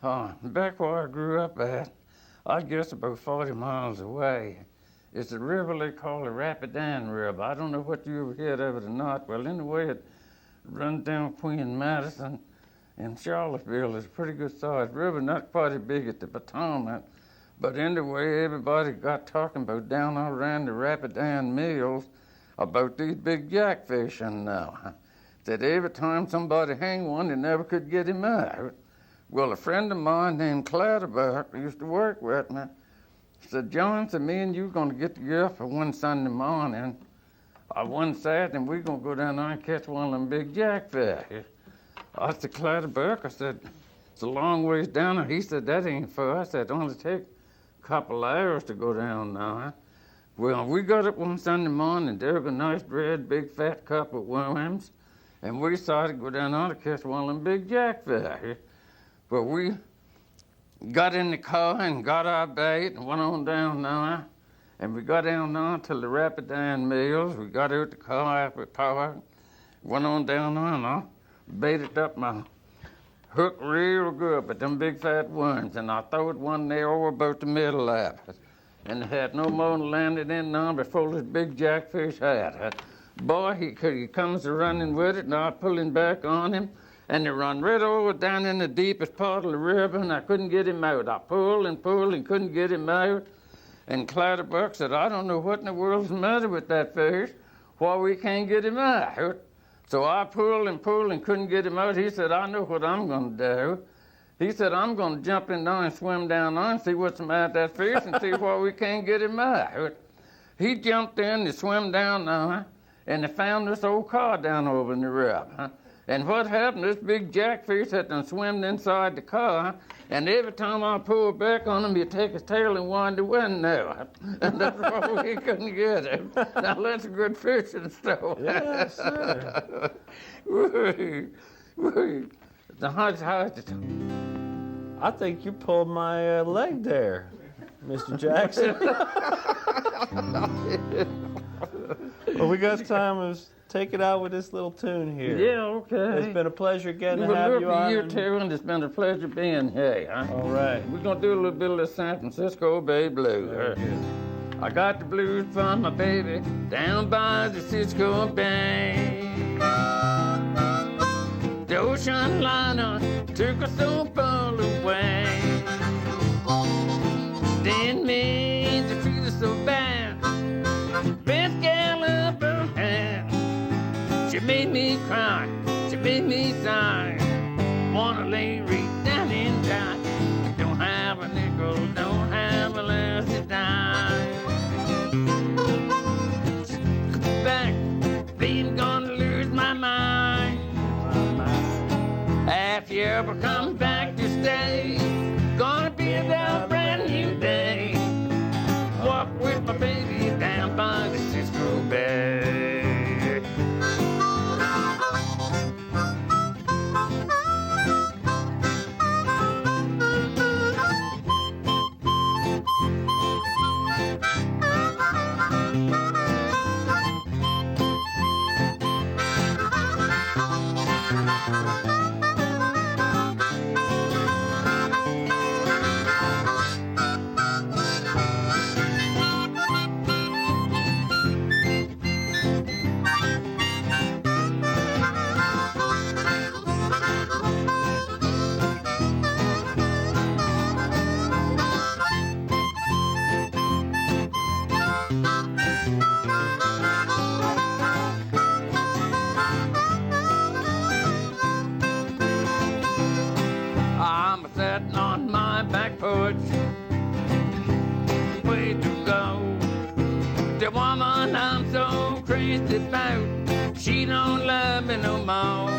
Back where I grew up at, I guess about 40 miles away, it's a river they call the Rapidan River. I don't know what you ever heard of it or not. Well, anyway, it runs down Queen Madison, and Charlottesville is a pretty good sized river, not quite as big as the Potomac. But anyway, everybody got talking about down around the Rapidan Mills about these big jackfish, and that every time somebody hang one, they never could get him out. Well, a friend of mine named Clatterbuck used to work with me. Said, John, said, me and you going to get together for one Sunday morning, or one Saturday, and we're going to go down there and catch one of them big jackfish. I said, Clatterbuck, I said, it's a long ways down there. He said, that ain't far. I said, it only take a couple hours to go down there. Well, we got up one Sunday morning, and there was a nice red, big, fat cup of worms, and we decided to go down there to catch one of them big jackfish. Well, we got in the car and got our bait and went on down there. And we got down there to the Rapidan Mills. We got out the car after power, went on down there, and I baited up my hook real good with them big fat worms. And I threw it one there over about the middle of it. And it had no more than landed in there before this big jackfish had it. Boy, he comes running with it, and I pull him back on him. And he run right over down in the deepest part of the river, and I couldn't get him out. I pulled and couldn't get him out. And Clatterbuck said, I don't know what in the world's the matter with that fish, why we can't get him out. So I pulled and couldn't get him out. He said, I know what I'm going to do. He said, I'm going to jump in there and swim down there and see what's the matter with that fish and see why we can't get him out. He jumped in and swam down there, and they found this old car down over in the river. And what happened, this big jackfish had done swam inside the car, and every time I pulled back on him, he'd take his tail and wind the window. And that's why we couldn't get him. Now, that's a good fishing story. Yes, sir. I think you pulled my leg there, Mr. Jackson. Well, we got time to take it out with this little tune here. Yeah, okay. It's been a pleasure getting to have you on. You too, and it's been a pleasure being here. Huh? All right. We're going to do a little bit of the San Francisco Bay Blues. I got the blues from my baby down by the Cisco Bay. The ocean liner took us so far away. Didn't mean to feel so bad. Best gal of her hand. She made me cry, she made me sigh. Wanna lay right down and die. Don't have a nickel, don't have a last dime. Back, ain't gonna lose my mind. If you ever come back to stay, gonna be a brand new day. Walk with my baby down by the Cisco Bay. Way to go. The woman I'm so crazy about, she don't love me no more.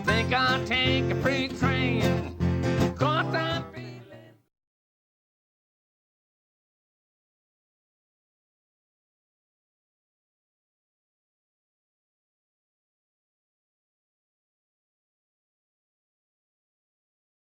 Think I'll take a freight train